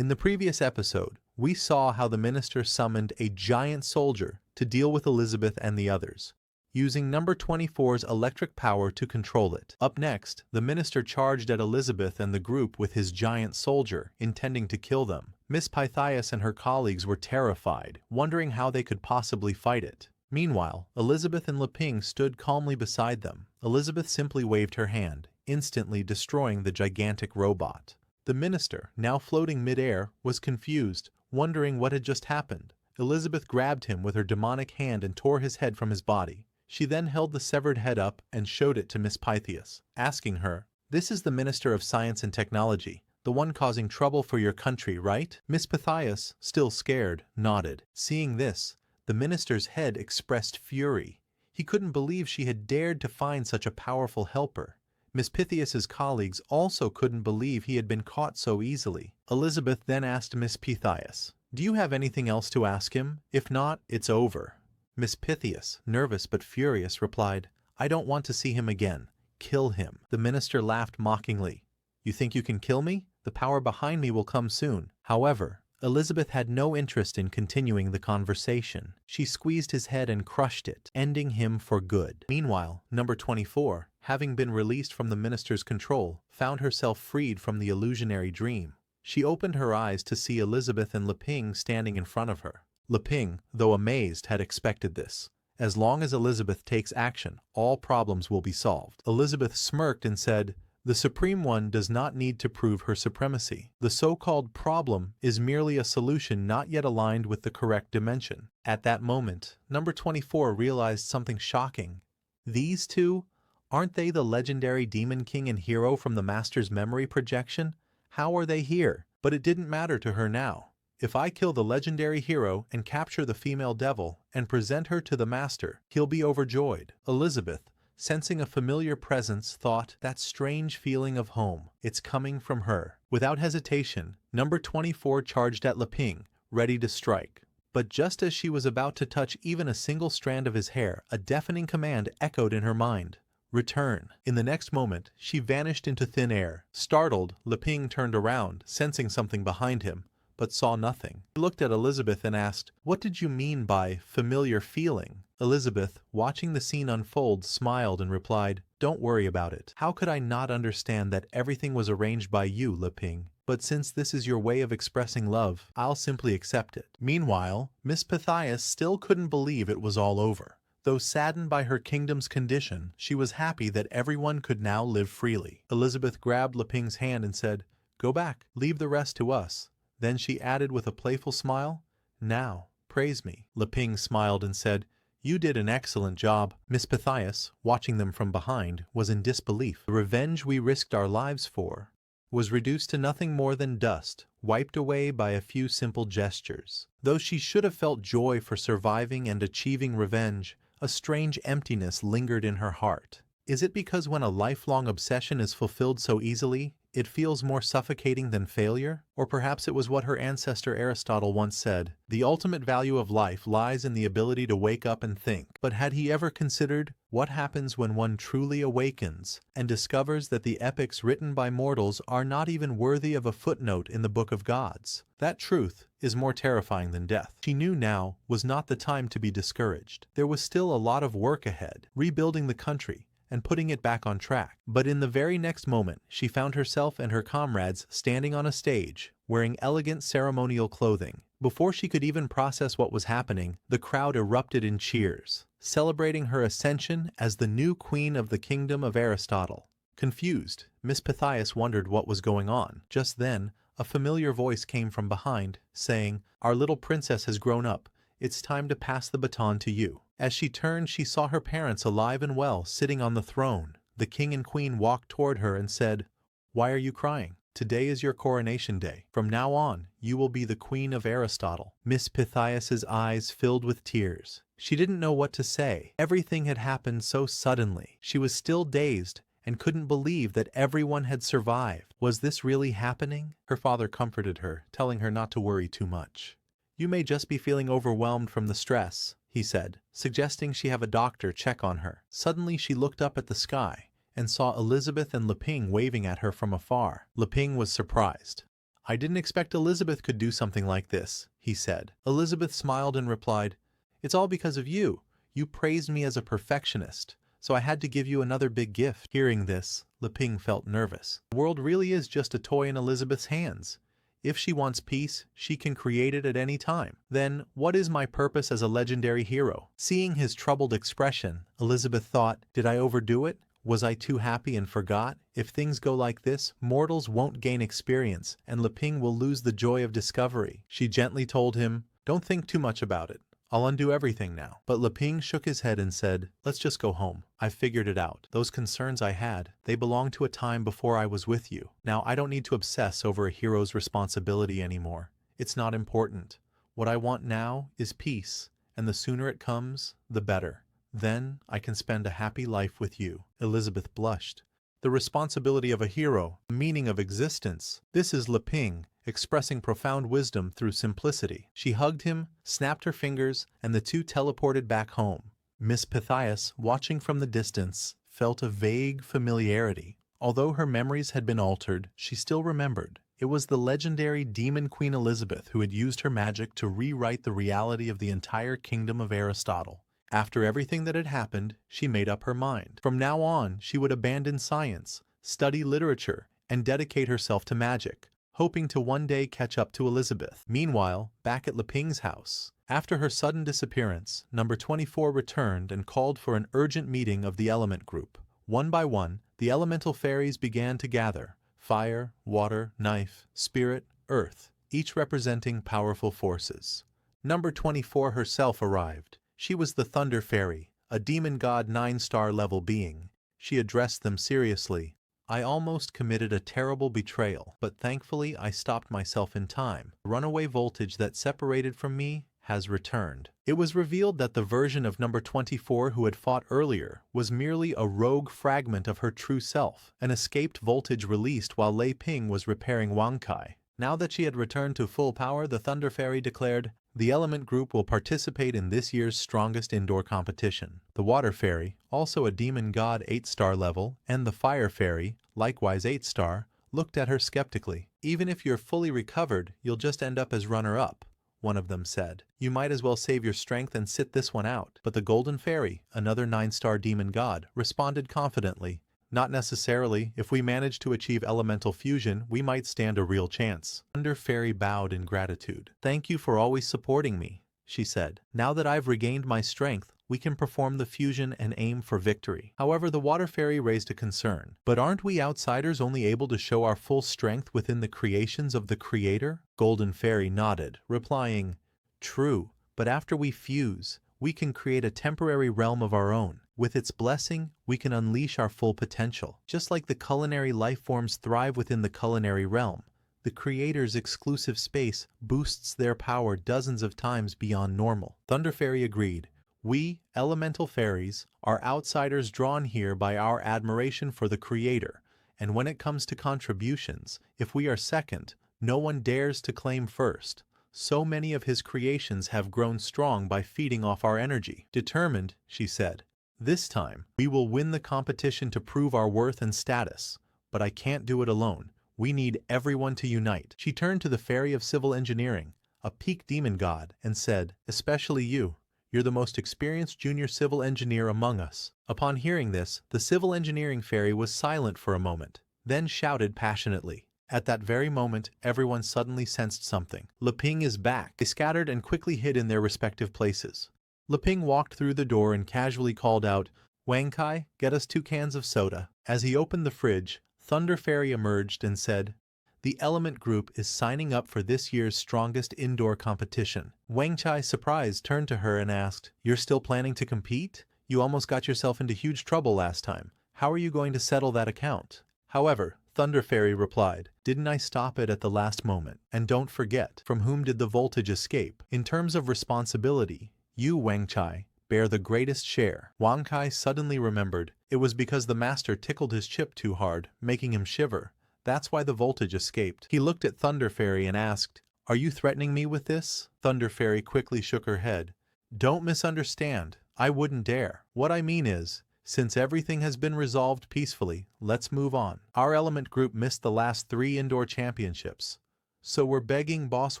In the previous episode, we saw how the minister summoned a giant soldier to deal with Elizabeth and the others, using number 24's electric power to control it. Up next, the minister charged at Elizabeth and the group with his giant soldier, intending to kill them. Miss Pythias and her colleagues were terrified, wondering how they could possibly fight it. Meanwhile, Elizabeth and Leping stood calmly beside them. Elizabeth simply waved her hand, instantly destroying the gigantic robot. The minister, now floating mid-air, was confused, wondering what had just happened. Elizabeth grabbed him with her demonic hand and tore his head from his body. She then held the severed head up and showed it to Miss Pythias, asking her, "This is the Minister of Science and Technology, the one causing trouble for your country, right?" Miss Pythias, still scared, nodded. Seeing this, the minister's head expressed fury. He couldn't believe she had dared to find such a powerful helper. Miss Pythias's colleagues also couldn't believe he had been caught so easily. Elizabeth then asked Miss Pythias, "Do you have anything else to ask him? If not, it's over." Miss Pythias, nervous but furious, replied, "I don't want to see him again. Kill him." The minister laughed mockingly. "You think you can kill me? The power behind me will come soon." However, Elizabeth had no interest in continuing the conversation. She squeezed his head and crushed it, ending him for good. Meanwhile, number 24, having been released from the minister's control, found herself freed from the illusionary dream. She opened her eyes to see Elizabeth and Leping standing in front of her. Leping, though amazed, had expected this. As long as Elizabeth takes action, all problems will be solved. Elizabeth smirked and said, "The Supreme One does not need to prove her supremacy. The so-called problem is merely a solution not yet aligned with the correct dimension." At that moment, number 24 realized something shocking. These two? Aren't they the legendary Demon King and hero from the Master's memory projection? How are they here? But it didn't matter to her now. If I kill the legendary hero and capture the female devil and present her to the Master, he'll be overjoyed. Elizabeth, sensing a familiar presence, thought, that strange feeling of home. It's coming from her. Without hesitation, number 24 charged at Leping, ready to strike. But just as she was about to touch even a single strand of his hair, a deafening command echoed in her mind. "Return." In the next moment, she vanished into thin air. Startled, Leping turned around, sensing something behind him, but saw nothing. He looked at Elizabeth and asked, "What did you mean by familiar feeling?" Elizabeth, watching the scene unfold, smiled and replied, "Don't worry about it. How could I not understand that everything was arranged by you, Leping? But since this is your way of expressing love, I'll simply accept it." Meanwhile, Miss Pythias still couldn't believe it was all over. Though saddened by her kingdom's condition, she was happy that everyone could now live freely. Elizabeth grabbed Leping's hand and said, "Go back, leave the rest to us." Then she added with a playful smile, "Now, praise me." Leping smiled and said, "You did an excellent job." Miss Pythias, watching them from behind, was in disbelief. The revenge we risked our lives for was reduced to nothing more than dust, wiped away by a few simple gestures. Though she should have felt joy for surviving and achieving revenge, a strange emptiness lingered in her heart. Is it because when a lifelong obsession is fulfilled so easily, it feels more suffocating than failure? Or perhaps it was what her ancestor Aristotle once said, "The ultimate value of life lies in the ability to wake up and think." But had he ever considered what happens when one truly awakens and discovers that the epics written by mortals are not even worthy of a footnote in the Book of Gods? That truth is more terrifying than death. She knew now was not the time to be discouraged. There was still a lot of work ahead, rebuilding the country and putting it back on track. But in the very next moment, she found herself and her comrades standing on a stage, wearing elegant ceremonial clothing. Before she could even process what was happening, the crowd erupted in cheers, celebrating her ascension as the new queen of the kingdom of Aristotle. Confused, Miss Pythias wondered what was going on. Just then, a familiar voice came from behind, saying, "Our little princess has grown up. It's time to pass the baton to you." As she turned, she saw her parents alive and well, sitting on the throne. The king and queen walked toward her and said, "Why are you crying? Today is your coronation day. From now on, you will be the queen of Aristotle." Miss Pythias's eyes filled with tears. She didn't know what to say. Everything had happened so suddenly. She was still dazed and couldn't believe that everyone had survived. Was this really happening? Her father comforted her, telling her not to worry too much. "You may just be feeling overwhelmed from the stress," he said, suggesting she have a doctor check on her. Suddenly she looked up at the sky and saw Elizabeth and Leping waving at her from afar. Leping was surprised. "I didn't expect Elizabeth could do something like this," he said. Elizabeth smiled and replied, "It's all because of you. You praised me as a perfectionist, so I had to give you another big gift." Hearing this, Leping felt nervous. The world really is just a toy in Elizabeth's hands. If she wants peace, she can create it at any time. Then, what is my purpose as a legendary hero? Seeing his troubled expression, Elizabeth thought, did I overdo it? Was I too happy and forgot? If things go like this, mortals won't gain experience, and Leping will lose the joy of discovery. She gently told him, "Don't think too much about it. I'll undo everything now." But Leping shook his head and said, "Let's just go home. I've figured it out. Those concerns I had, they belong to a time before I was with you. Now I don't need to obsess over a hero's responsibility anymore. It's not important. What I want now is peace, and the sooner it comes, the better. Then I can spend a happy life with you." Elizabeth blushed. The responsibility of a hero, the meaning of existence. This is Leping, expressing profound wisdom through simplicity. She hugged him, snapped her fingers, and the two teleported back home. Miss Pythias, watching from the distance, felt a vague familiarity. Although her memories had been altered, she still remembered. It was the legendary Demon Queen Elizabeth who had used her magic to rewrite the reality of the entire kingdom of Aristotle. After everything that had happened, she made up her mind. From now on, she would abandon science, study literature, and dedicate herself to magic, hoping to one day catch up to Elizabeth. Meanwhile, back at Leping's house, after her sudden disappearance, number 24 returned and called for an urgent meeting of the element group. One by one, the elemental fairies began to gather: fire, water, knife, spirit, earth, each representing powerful forces. Number 24 herself arrived. She was the Thunder Fairy, a demon god 9-star level being. She addressed them seriously. "I almost committed a terrible betrayal, but thankfully I stopped myself in time. The runaway voltage that separated from me has returned." It was revealed that the version of number 24 who had fought earlier was merely a rogue fragment of her true self, an escaped voltage released while Leping was repairing Wangkai. Now that she had returned to full power, the Thunder Fairy declared, "The Element Group will participate in this year's strongest indoor competition." The Water Fairy, also a demon god 8-star level, and the Fire Fairy, likewise 8-star, looked at her skeptically. "Even if you're fully recovered, you'll just end up as runner-up," one of them said. "You might as well save your strength and sit this one out." But the Golden Fairy, another 9-star demon god, responded confidently, "Not necessarily. If we manage to achieve elemental fusion, we might stand a real chance." Thunder Fairy bowed in gratitude. "Thank you for always supporting me," she said. "Now that I've regained my strength, we can perform the fusion and aim for victory." However, the Water Fairy raised a concern. "But aren't we outsiders only able to show our full strength within the creations of the Creator?" Golden Fairy nodded, replying, "True, but after we fuse, we can create a temporary realm of our own. With its blessing, we can unleash our full potential. Just like the culinary life forms thrive within the culinary realm, the Creator's exclusive space boosts their power dozens of times beyond normal." Thunder Fairy agreed. "We, elemental fairies, are outsiders drawn here by our admiration for the Creator, and when it comes to contributions, if we are second, no one dares to claim first. So many of his creations have grown strong by feeding off our energy." Determined, she said, "This time, we will win the competition to prove our worth and status. But I can't do it alone. We need everyone to unite." She turned to the Fairy of Civil Engineering, a peak demon god, and said, "Especially you. You're the most experienced junior civil engineer among us." Upon hearing this, the Civil Engineering Fairy was silent for a moment, then shouted passionately. At that very moment, everyone suddenly sensed something. "Leping is back." They scattered and quickly hid in their respective places. Leping walked through the door and casually called out, "Wangkai, get us 2 cans of soda." As he opened the fridge, Thunder Fairy emerged and said, "The Element Group is signing up for this year's strongest indoor competition." Wangchai, surprised, turned to her and asked, "You're still planning to compete? You almost got yourself into huge trouble last time. How are you going to settle that account?" However, Thunder Fairy replied, "Didn't I stop it at the last moment? And don't forget, from whom did the voltage escape? In terms of responsibility, you, Wangchai, bear the greatest share." Wangkai suddenly remembered. It was because the master tickled his chip too hard, making him shiver. That's why the voltage escaped. He looked at Thunder Fairy and asked, "Are you threatening me with this?" Thunder Fairy quickly shook her head. "Don't misunderstand. I wouldn't dare. What I mean is, since everything has been resolved peacefully, let's move on. Our element group missed the last 3 indoor championships. So we're begging Boss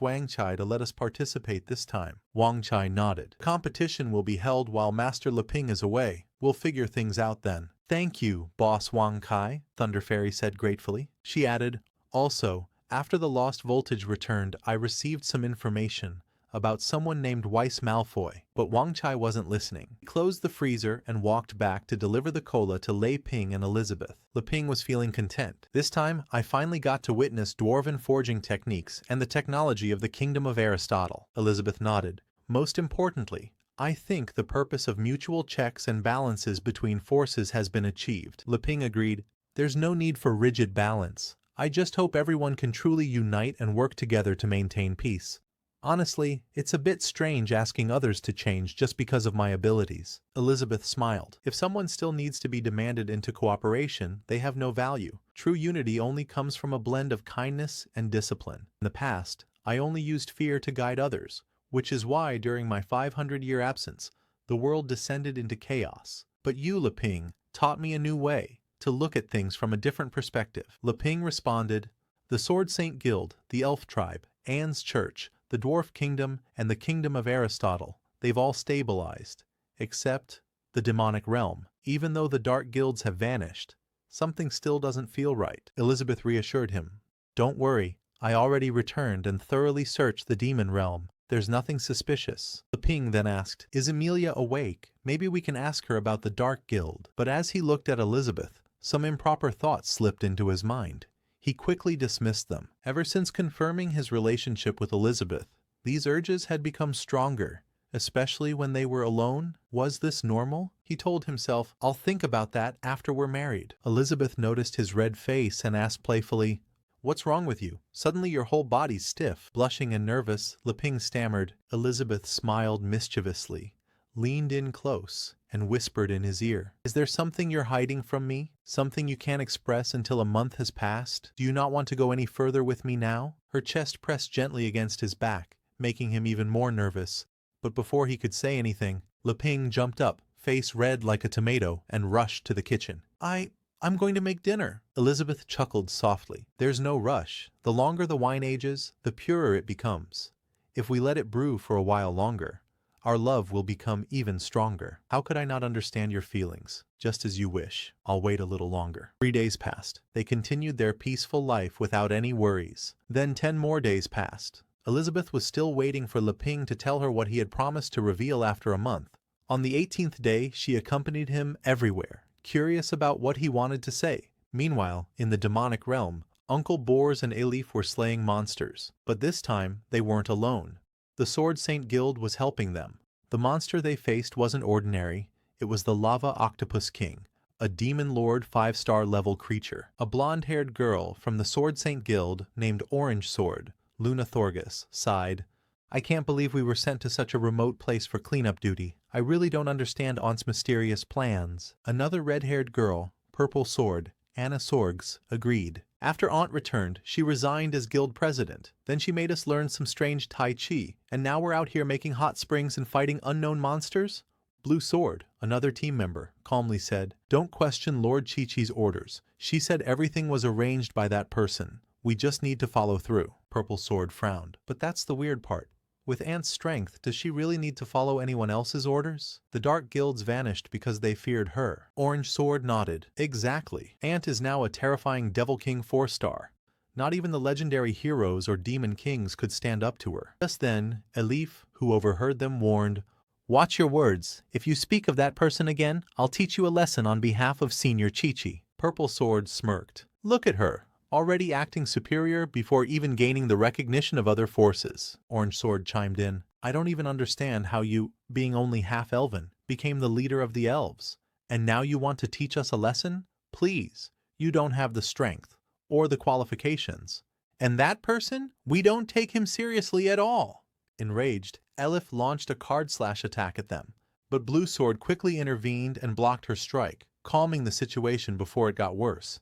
Wang Chai to let us participate this time. Wang Chai nodded. Competition will be held while Master Leping is away. We'll figure things out then. Thank you, Boss Wang Kai, Thunder Fairy said gratefully. She added, also, after the lost voltage returned, I received some information about someone named Weiss Malfoy, but Wang Chai wasn't listening. He closed the freezer and walked back to deliver the cola to Lei Ping and Elizabeth. Leping was feeling content. This time, I finally got to witness dwarven forging techniques and the technology of the kingdom of Aristotle. Elizabeth nodded. Most importantly, I think the purpose of mutual checks and balances between forces has been achieved. Leping agreed. There's no need for rigid balance. I just hope everyone can truly unite and work together to maintain peace. Honestly, it's a bit strange asking others to change just because of my abilities. Elizabeth smiled. If someone still needs to be demanded into cooperation, they have no value. True unity only comes from a blend of kindness and discipline. In the past, I only used fear to guide others, which is why during my 500-year absence, the world descended into chaos. But you, Leping, taught me a new way to look at things from a different perspective. Leping responded, the Sword Saint Guild, the Elf Tribe, Anne's Church, the Dwarf Kingdom, and the Kingdom of Aristotle, they've all stabilized, except the demonic realm. Even though the dark guilds have vanished, something still doesn't feel right. Elizabeth reassured him. Don't worry, I already returned and thoroughly searched the demon realm. There's nothing suspicious. Leping then asked, is Emilia awake? Maybe we can ask her about the Dark Guild. But as he looked at Elizabeth, some improper thoughts slipped into his mind. He quickly dismissed them. Ever since confirming his relationship with Elizabeth, these urges had become stronger, especially when they were alone. Was this normal? He told himself, I'll think about that after we're married. Elizabeth noticed his red face and asked playfully, what's wrong with you? Suddenly your whole body's stiff. Blushing and nervous, Leping stammered. Elizabeth smiled mischievously, leaned in close, and whispered in his ear. Is there something you're hiding from me? Something you can't express until a month has passed? Do you not want to go any further with me now? Her chest pressed gently against his back, making him even more nervous. But before he could say anything, Leping jumped up, face red like a tomato, and rushed to the kitchen. I'm going to make dinner. Elizabeth chuckled softly. There's no rush. The longer the wine ages, the purer it becomes. If we let it brew for a while longer, our love will become even stronger. How could I not understand your feelings? Just as you wish. I'll wait a little longer. 3 days passed. They continued their peaceful life without any worries. Then 10 more days passed. Elizabeth was still waiting for Leping to tell her what he had promised to reveal after a month. On the 18th day, she accompanied him everywhere, curious about what he wanted to say. Meanwhile, in the demonic realm, Uncle Bors and Elif were slaying monsters. But this time, they weren't alone. The Sword Saint Guild was helping them. The monster they faced wasn't ordinary. It was the Lava Octopus King, a demon lord 5-star level creature. A blonde-haired girl from the Sword Saint Guild named Orange Sword, Luna Thorgus, sighed. I can't believe we were sent to such a remote place for cleanup duty. I really don't understand Aunt's mysterious plans. Another red-haired girl, Purple Sword, Anna Sorgs, agreed. After Aunt returned, she resigned as guild president. Then she made us learn some strange Tai Chi, and now we're out here making hot springs and fighting unknown monsters? Blue Sword, another team member, calmly said, don't question Lord Chi-Chi's orders. She said everything was arranged by that person. We just need to follow through. Purple Sword frowned. But that's the weird part. With Aunt's strength, does she really need to follow anyone else's orders? The Dark Guilds vanished because they feared her. Orange Sword nodded. Exactly. Aunt is now a terrifying Devil King 4-star. Not even the legendary heroes or demon kings could stand up to her. Just then, Elif, who overheard them, warned, watch your words. If you speak of that person again, I'll teach you a lesson on behalf of Senior Chi-Chi. Purple Sword smirked. Look at her. Already acting superior before even gaining the recognition of other forces. Orange Sword chimed in. I don't even understand how you, being only half-elven, became the leader of the elves. And now you want to teach us a lesson? Please, you don't have the strength or the qualifications. And that person? We don't take him seriously at all. Enraged, Elif launched a card-slash attack at them, but Blue Sword quickly intervened and blocked her strike, calming the situation before it got worse.